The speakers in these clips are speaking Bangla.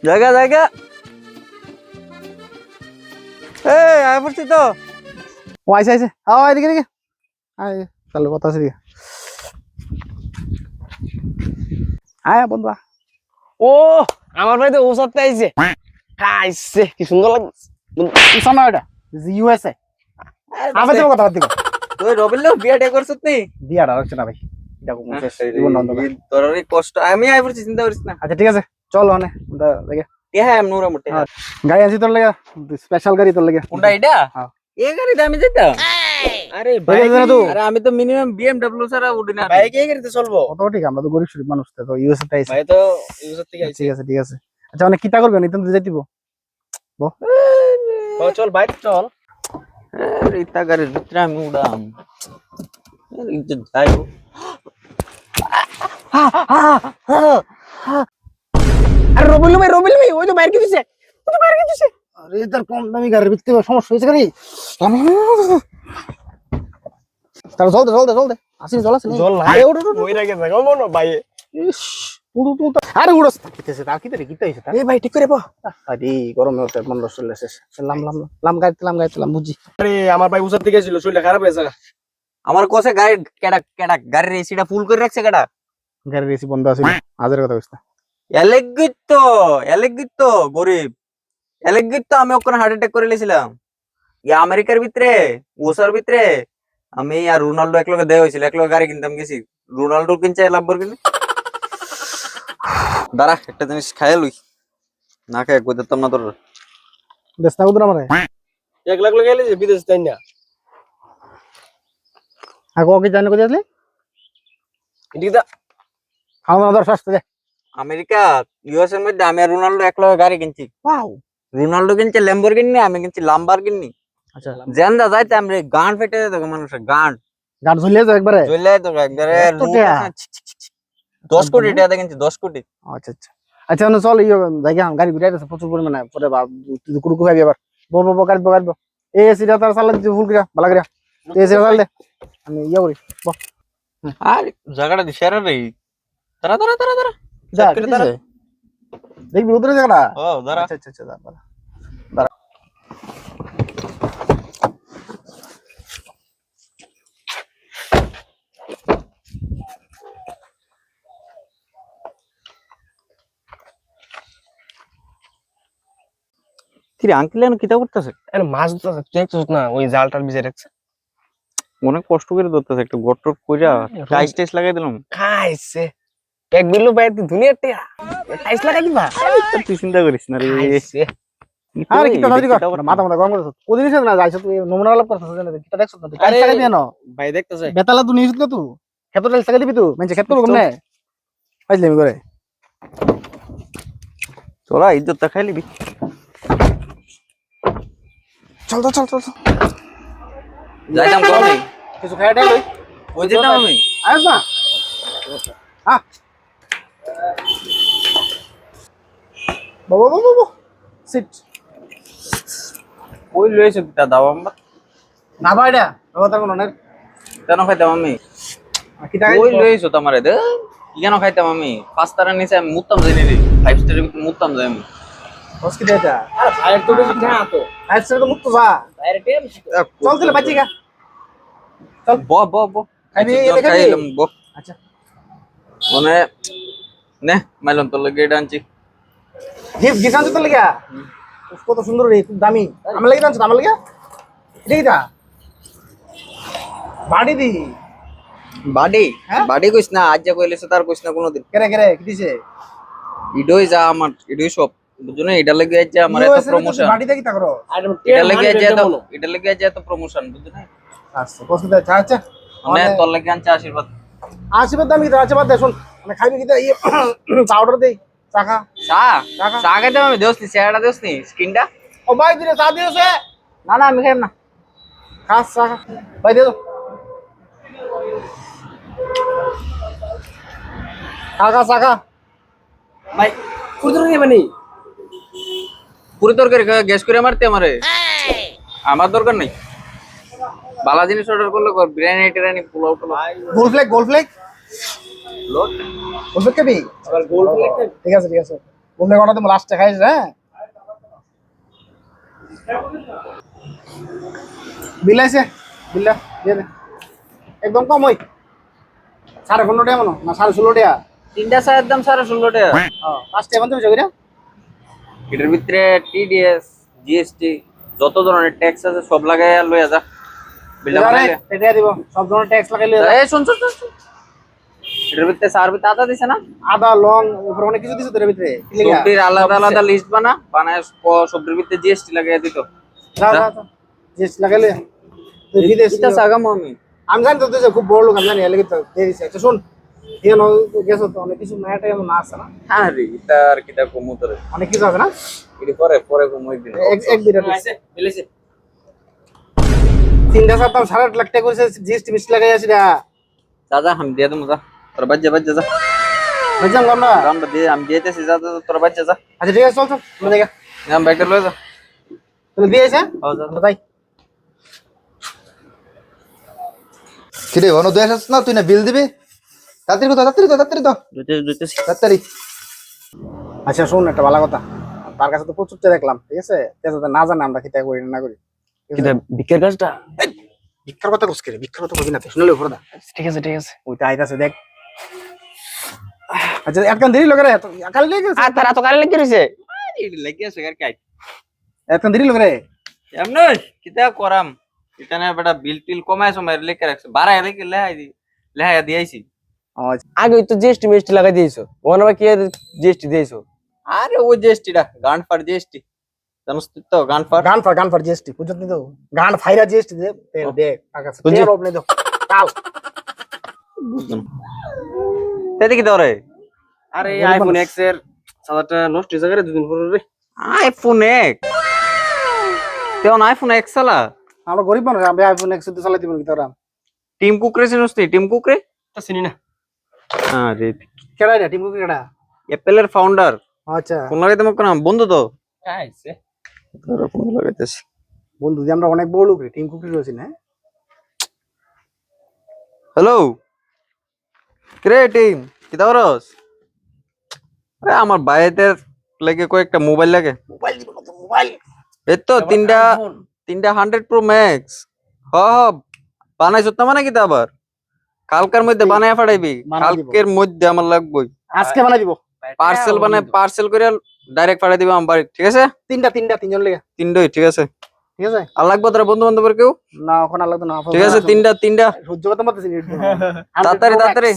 জায়গা জায়গা আয় পড়ছি তো। ও আইসে আইসে এদিকে এদিকে আয় তাহলে কথা আছে এদিকে আয় বন্ধু ও আমার ভাই তো ওসাতে আইছে আইছে কি সুন্দর লাগছে শোনা এটা ইউএসএ আবার দেবো কথা দিকে তুই রবিল বিয়াটা করছিস নি বিয়াটা হচ্ছে না ভাই এটা কোন শেষ জীবন নন্দ তোর অনেক কষ্ট আমি আই পড়ছি চিন্তা করিস না। আচ্ছা ঠিক আছে চল ওনে আমরা দেখে হ্যাঁ আমি নুরা মোটে গাড়ি আনছি তোর লাগে স্পেশাল গাড়ি তোর লাগে কোনটা এটা হ্যাঁ এই গাড়িতে আমি যেতাম আরে ভাই আরে আমি তো মিনিমাম BMW ছাড়া উঠি না বাইক এই গাড়িতে চলবো কত ঠিক আমরা তো গরিব শরীফ মানুষ তো ইউএসএ তে আইছি ভাই তো ইউজার থেকে আইছি। ঠিক আছে ঠিক আছে আচ্ছা অনেক কিটা করবে নিতন তুই যাইতিব চল বাইক চল আরে ইতা গাড়ির ভিতরে আমি উড়াম আরে ইজ্জত যাইবো আরে রবিল ভাই ওই তো বাইরে কি দিছে আরে তার কম দামি গাড়ির ভিতরে সমস্যা হয়েছে গাড়ি তাহলে চল দে আসি চল আরে ওঠ ওই রাগে জায়গা মনো ভাই ইস পুরো তো আরে উড়স কিতেছে তার কিতে হইছে তার এই ভাই ঠিক করে পা আরে গরমে ওতে মন রস চলে এসেছে লাম গাইতে বুঝি আরে আমার ভাই উসার থেকে ছিল শরীরটা খারাপ হয়েছে আমার কোসে গাড়ি কেডা গাড়ির এসিটা ফুল করে রাখছে কেডা গাড়ির এসি বন্ধ আছে হাজার কথা কইছ না এলেগিত গরিব এলেগিত আমি ওখানে হার্ট অ্যাটাক করে লেছিলাম আমেরিকার ভিতরে ওসার ভিতরে আমি আর রোনাল্ডো একলগে দেয়া হয়েছিল একলগে গাড়ি কিনতাম গেছি রোনাল্ডো কিনছে লাম্বরগিনি দাঁড়া একটা জিনিস খাইয়া লই না খাই কই দিতাম না তোর দেশটা কত আমারে 1 লাখ লাগাইলে যে বিদেশ তাই না আগো কি জানো কই আসলে এদিকে খাওয়া দাওয়ার সস্তা দে আমেরিকা ইউএস এর মধ্যে আমি আর রোনাল্ডো একলগে গাড়ি কিনছি ওয়াও রোনাল্ডো কিনছে ল্যাম্বরগিনি আমি কিনছি লাম্বরগিনি আচ্ছা জেন্দা যাইতে আমরা গান ফেটে যেত মানুষের গান গান ঝুলিয়ে যাও একবারে জ্বলে তো একবারে 10 কোটি টাকা কিনছি 10 কোটি আচ্ছা আচ্ছা আচ্ছা না চল জায়গা গাড়ি ঘুরে আছে প্রচুর পরিমাণে পরে কুরকু খাবি আবার বো গাড়ি এই এসিটা তার চালা দিতে ফুল কিরা ভালো কিরা এসিটা চাল দে আমি করি বো আর জায়গাটা দিছে রে তারা যা দেখবি উতরে জায়গাটা ও দাঁড়া আচ্ছা দাঁড়া কিরে আঙ্কেল এনে কিতা করতেছে আরে মাছ দেখছস না ওই জালটার ভিতরে রাখছে অনেক কষ্ট করে ধরতেছে একটু গট্ট কইরা টাইস লাগাই দিলাম খাইছে এক বিল্লু ভাই তুই দুনিয়ার টিয়া টাইস লাগাই দিবা তুই চিন্তা করিস না রে খাইছে আরে কিটা দাদি কর মাথা কম করছ কোদিন এসে না যাইছ তুই নমুনা আলাপ করছস জানা কিটা দেখছস না তুই টাইস লাগাই দিও না ভাই দেখতেছে বেতালা তুই নিছিস না তুই খেত টাইস লাগাই দিবি তুই মানে খেত করব না পাইছলি করে চলা ইজ্জত খাই লিবি চল যাইতাম তো আমি কিছু খাই দে লই ওই যেতাম আমি আইস না হ্যাঁ বাবা সিট ওই লইছে কিতা দাও আমরা না ভাইডা বাবা তার কোন অনেক কেন খাইতাম আমি কিটা ওই লইছো তোমারে দে কেন খাইতাম আমি 5 তারার নিচে আমি মুততাম জানি রে 5 স্টারের ভিতরে মুততাম যাই আমি বস কি দেটা আরে ভাইয়ের তো বেশি না তো আইস তো মুক্ত যা ভাইয়ের টিয়া চল চল বাচ্চি গা ব খাবি এটা খাবি খাইলাম ব আচ্ছা মানে নে মাইলাম তোর লাগে এটা আনছি গিফট আনছ তো লাগা কত সুন্দর রে খুব দামি আমার লাগি আনছ আমার লাগা এটা বাড়ি দি বাডি হ্যাঁ? বাডি কইস না আজ যা কইলেছ তার কইস না কোনোদিন কেরে কি দিছে ইডোই যা আমার ইডোই সব বুঝুনে এটা লাগি আজ যা আমার এত প্রমোশন বাড়িতে কি তা করো আর এটা লাগি আজ এটা লাগি আজ এত প্রমোশন বুঝুনে আচ্ছা পছন্দ আছে আচ্ছা মানে তোর লাগি আনছে আশীর্বাদ আশীর্বাদ দামি কি আচ্ছা বাদ দে শুন মানে খাইবি কি চা অর্ডার দেই চা খা চা চা খাইতাম আমি দেওসনি চেহারাটা দেওসনি স্কিনটা ও ভাই দিলে চা দিয়েছে না না আমি খাইম না খাস চা খা ভাই দে চা খা ভাই কুদরে নেবে নি পুরি তরকারি গ্যাস করে মারতে আমারে আমার দরকার নেই বালা জিনিস অর্ডার করলে কর বিরিয়ানি টিরিয়ানি পোলাও টোলাও গোল ফ্লেক লোট গোল ফ্লেক খাবি আবার গোল প্লেট ঠিক আছে বললে কথা তুমি লাস্টে খাইছ হ্যাঁ বিলাইছে বিল্লা দিয়ে দে একদম কম ওই 15.5 টাকা মনে না 16.5 টাকা তিনটা চায়ের দাম 16.5 টাকা। হ্যাঁ 5 টাকা বন্ধ হয়ে যাবে এটার ভিতরে টিডিএস জিএসটি যত ধরনের ট্যাক্স আছে সব লাগাই লইয়া যা বিলটা বানাইলে এটা দিব সব ধরনের ট্যাক্স লাগাইলে এই শুন শুন শুন, শুন। এটার ভিতরে সার ভিতরে আদা দিছে না আদা লং উপরে অনেক কিছু দিছে তোর ভিতরে কি লাগা সবজির আলাদা আলাদা লিস্ট বানায় সবজির ভিতরে জিএসটি লাগাই দিত যা যা জিস লাগাইলে তো বিদেশ এটা সাগাম আমি আমি জানি তো তুই যে খুব বড় লোক আমি জানি এলাকা তো দিয়ে দিছে আচ্ছা শুন এখানে গেছো তো অনেক কিছু ম্যাট এমন আছে না হ্যাঁ রে এটা আর কিটা কমু তোরে অনেক কিছু আছে না এটি পরে পরে কমু একদিন এক বিরাট মিলেছে 3টা সাত দাম 8.5 লাখ টাকা করেছে জিএসটি মিস লাগাই আছে রা দাদা আমি দিয়ে দেবো যা তোর বাজ্জা বাজ্জা যা বুঝলাম কোন না আমরা দিয়ে আমি দিয়েতেছি যা তোর বাজ্জা যা আচ্ছা ঠিক আছে চল চল আমরা দেখা আমি ব্যাগটা লয়ে যা তুই দিয়েছে হ্যাঁ যা তাই কিরে অনু তুই আসছ না তুই না বিল দিবি তাড়াতাড়ি তো দুইতেছি তাড়াতাড়ি আচ্ছা শুন একটা ভালো কথা তার কাছে তো প্রচুর চা দেখলাম ঠিক আছে তেজাতে না জানে আমরা খেতে করি না করি কিটা বিকের কাজটা ভিক্ষার কথা কইছ রে ভিক্ষার কথা কইবি না শুনলে উপরে দা ঠিক আছে ঠিক আছে ওইটা আইতাছে দেখ আচ্ছা একদম দেরি লাগে রে কাল লেগে গেছে আর তারা তো কালে লেগে রইছে এটি লাগি আছে আর কাই একদম দেরি লাগে রে এমন কিতা করাম এখানে বেটা বিল টিল কমায় সময় লেখা রাখছে বাড়ায় রেখে লেহাই দিয়েছি আগে তো জিএসটি মিষ্টি লাগাই দিয়েছো ওখানে আবার কি জিএসটি দিয়েছো আরে ওই জিএসটিটা গান ফার জিএসটি জানোস তুই তো গান ফার গান ফার জিএসটি বুঝত নি তো গান ফাইরা জিএসটি দে দে টাকা আছে বুঝছি। দে রব নে দো কাল তেতে কি ধরে আরে আইফোন এক্স এর চার্জারটা নষ্ট হয়ে যাবে দুদিন পরে রে আইফোন এক তেমন আইফোন এক সালা আমরা গরিব মানুষ আমি আইফোন 100 চালাই দিবেন কি তোরা টিম কুকরে চিনস তুই টিম কুকরে তা চিনি না আরে কেডা রে টিম কুকি কেডা অ্যাপেলের ফাউন্ডার আচ্ছা ফোন লাগাইতে মক না বন্ধু তো আইছে তোর ফোন লাগাইতেছি বন্ধু যে আমরা অনেক বড় লোক রে টিম কুকি রয়েছি না হ্যালো রে টিম কি দাওরস আরে আমার বাইরের লাগে কয়েকটা মোবাইল লাগে মোবাইল দিব তো মোবাইল এই তো তিনটা 100 প্রো ম্যাক্স হ বানাইছত না মানে কি তা আবার কালকার মধ্যে বানায় ফাটাইবি বানাই দিব। কালকের মধ্যে আমার লাগবেই আজকে বানাই দিব পার্সেল বানায় পার্সেল করে ডাইরেক্ট পাঠাই দিবা আমার বাড়ি ঠিক আছে তিনজন লেগে তিনটাই ঠিক আছে ঠিক আছে আর লাগবে তোরা বন্ধু বান্ধবের কেউ না ওখানে লাগতো না ঠিক আছে তিনটা সহ্য করতে পারতেছি তাড়াতাড়ি তাড়াতাড়ি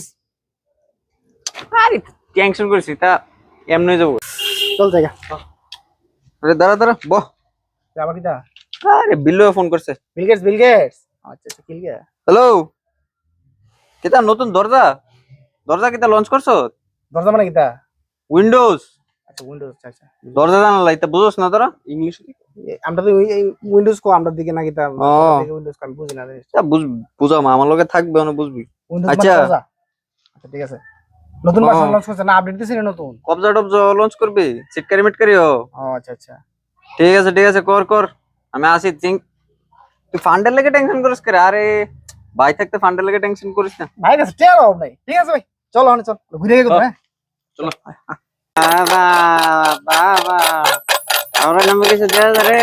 আরে টেনশন করিস তা এমনি যাবো চল জায়গা আরে দাঁড়া দাঁড়া বহ যাবা কিটা আরে বিল্লু ফোন করছে বিল গেটস আচ্ছা আচ্ছা কিল গিয়া হ্যালো কিতা নতুন দরজা দরজা কিতা লঞ্চ করছো দরজা মানে কিটা উইন্ডোজ আচ্ছা উইন্ডোজ আচ্ছা দরজা জানালা এটা বুঝোস না তোরা ইংলিশ আমরা তো উইন্ডোজ কো আমরা দিকে না কিটা ও। উইন্ডোজ আমি বুঝি না বুঝাও আমার লগে থাকবে না বুঝবি উইন্ডোজ আচ্ছা। মানে দরজা আচ্ছা ঠিক আছে নতুন ও। ভার্সন লঞ্চ করছে না আপডেট দিছে নতুন কবজা টবজা লঞ্চ করবি চিটকারি মিটকারি ও ও আচ্ছা আচ্ছা ঠিক আছে কর আমি আসি থিঙ্ক তুই ফান্ডের লেগে টেনশন করিস করে আরে ভাই থাকতে ফান্ডের লেগে টেনশন করিস না ভাই কাছে টের অফ নাই ঠিক আছে ভাই চলো মানে চল ঘুরে গেছো হ্যাঁ বাবা বাবা আমরা নামে কিছু দেওয়া রে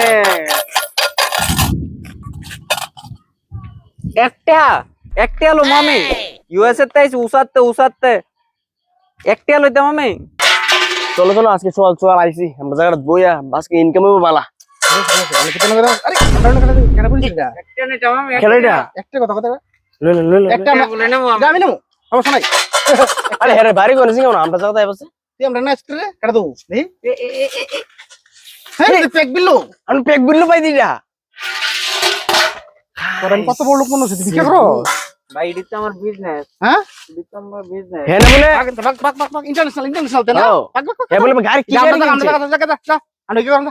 একটা আলো মামি ইউএসএ তাইছি উসাতে একটা আলো দিতাম মামি চলো চলো আজকে চল চল আইছি আমরা জায়গাটা বইয়া আজকে ইনকাম হবে বালা আমি কিতনা করে আরে আমরা কেন বলছিস এটা একটা নিতে মামি খেলাইটা একটা কথা কথা লই লই একটা বলে নেবো এটা আমি নেবো সমস্যা নাই আরে হ্যাঁ বাড়ি কোন সিং না আমরা জায়গাটা আইবছে তুই আমরা না আসতে রে কাটা দেবো নেই হ্যাঁ পেক বিল্লো আমি পেক বিল্লু পাই দিটা তোর আমি কত বড় লোক মনে হচ্ছে বিক্রি করো ভাই এটা তো আমার বিজনেস হ্যাঁ এটা তো আমার বিজনেস হ্যাঁ না বলে বাক ইন্টারন্যাশনাল তাই না ও। বাক হ্যাঁ বলে গাড়ি কি আমরা গাড়ি কিনছে? আমরা কি করলাম